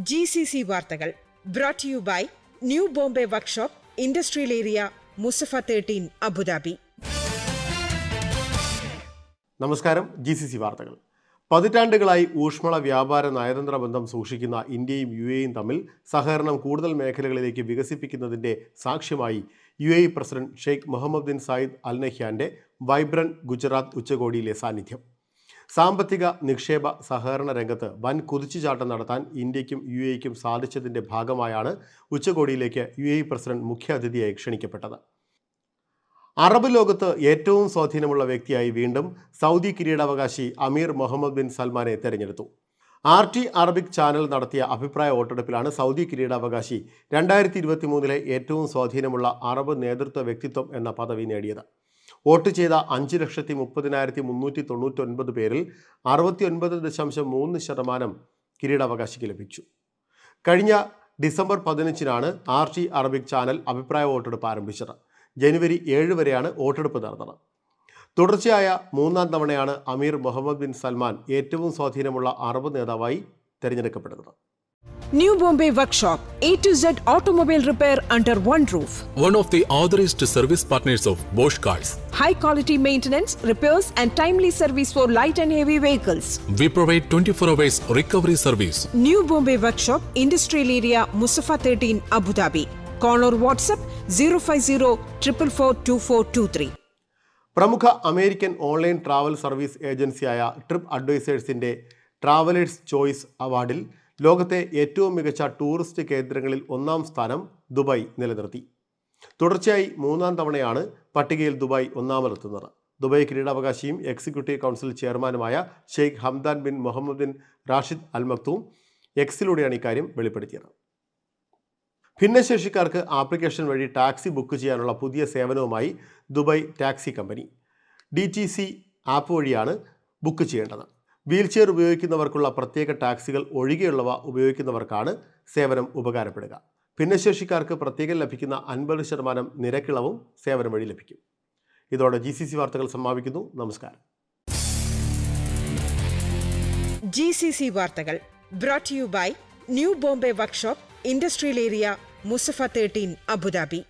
GCC വാർത്തകൾ brought to you by new Bombay workshop, industrial area, Musaffah 13, Abu Dhabi. നമസ്കാരം. GCC വാർത്തകൾ. പതിറ്റാണ്ടുകളായി ഊഷ്മള വ്യാപാര നയതന്ത്ര ബന്ധം സൂക്ഷിക്കുന്ന ഇന്ത്യയും UAEയും തമ്മിൽ സഹകരണം കൂടുതൽ മേഖലകളിലേക്ക് വികസിപ്പിക്കുന്നതിൻ്റെ സാക്ഷ്യമായി UAE president Sheikh Mohammed bin Zayed Al നഹ്യാന്റെ വൈബ്രന്റ് ഗുജറാത്ത് ഉച്ചകോടിയിലെ സാന്നിധ്യം. സാമ്പത്തിക നിക്ഷേപ സഹകരണ രംഗത്ത് വൻ കുതിച്ചുചാട്ടം നടത്താൻ ഇന്ത്യക്കും UAEക്കും സാധിച്ചതിൻ്റെ ഭാഗമായാണ് ഉച്ചകോടിയിലേക്ക് UAE പ്രസിഡന്റ് മുഖ്യാതിഥിയായി ക്ഷണിക്കപ്പെട്ടത്. അറബ് ലോകത്ത് ഏറ്റവും സ്വാധീനമുള്ള വ്യക്തിയായി വീണ്ടും സൗദി കിരീടാവകാശി അമീർ മുഹമ്മദ് ബിൻ സൽമാനെ തെരഞ്ഞെടുത്തു. RT അറബിക് ചാനൽ നടത്തിയ അഭിപ്രായ വോട്ടെടുപ്പിലാണ് സൗദി കിരീടാവകാശി 2023 ഏറ്റവും സ്വാധീനമുള്ള അറബ് നേതൃത്വ വ്യക്തിത്വം എന്ന പദവി നേടിയത്. വോട്ട് ചെയ്ത 5,30,399 പേരിൽ 69.3% കിരീടാവകാശിക്ക് ലഭിച്ചു. കഴിഞ്ഞ ഡിസംബർ 15-നാണ് RT അറബിക് ചാനൽ അഭിപ്രായ വോട്ടെടുപ്പ് ആരംഭിച്ചത്. ജനുവരി 7 വരെയാണ് വോട്ടെടുപ്പ് നടന്നത്. തുടർച്ചയായ മൂന്നാം തവണയാണ് അമീർ മുഹമ്മദ് ബിൻ സൽമാൻ ഏറ്റവും സ്വാധീനമുള്ള അറബ് നേതാവായി തിരഞ്ഞെടുക്കപ്പെടുന്നത്. New Bombay Workshop, A to Z automobile repair under one roof. One of the authorized service partners of Bosch Cars. High quality maintenance, repairs and timely service for light and heavy vehicles. We provide 24 hours recovery service. New Bombay Workshop, Industrial Area, Musafa 13, Abu Dhabi. Call or WhatsApp 050-444-2423. പ്രമുഖ American online travel service ഏജൻസിയായ trip അഡ്വൈസേഴ്സിൻ്റെ travellers choice അവാർഡിൽ ലോകത്തെ ഏറ്റവും മികച്ച tourist കേന്ദ്രങ്ങളിൽ 1-ാം സ്ഥാനം Dubai നിലനിർത്തി. തുടർച്ചയായി 3-ാം തവണയാണ് പട്ടികയിൽ ദുബായ് 1-ാമതെത്തുന്നത്. ദുബായ് കിരീടാവകാശിയും എക്സിക്യൂട്ടീവ് കൗൺസിൽ ചെയർമാനുമായ Sheikh Hamdan bin Mohammed bin Rashid Al Maktoum എക്സിലൂടെയാണ് ഇക്കാര്യം വെളിപ്പെടുത്തിയത്. ഭിന്നശേഷിക്കാർക്ക് ആപ്ലിക്കേഷൻ വഴി ടാക്സി ബുക്ക് ചെയ്യാനുള്ള പുതിയ സേവനവുമായി Dubai taxi company. DTC app വഴിയാണ് ബുക്ക് ചെയ്യേണ്ടത്. വീൽചെയർ ഉപയോഗിക്കുന്നവർക്കുള്ള പ്രത്യേക ടാക്സികൾ ഒഴികെയുള്ളവ ഉപയോഗിക്കുന്നവർക്കാണ് സേവനം ഉപകാരപ്പെടുക. ഭിന്നശേഷിക്കാർക്ക് പ്രത്യേകം ലഭിക്കുന്ന 50% നിരക്കിളവും സേവനം വഴി ലഭിക്കും. ഇതോടെ GCC വാർത്തകൾ സമാപിക്കുന്നു. നമസ്കാരം. GCC വാർത്തകൾ brought to you by new Bombay workshop, industrial area, Musaffah 13, Abu Dhabi.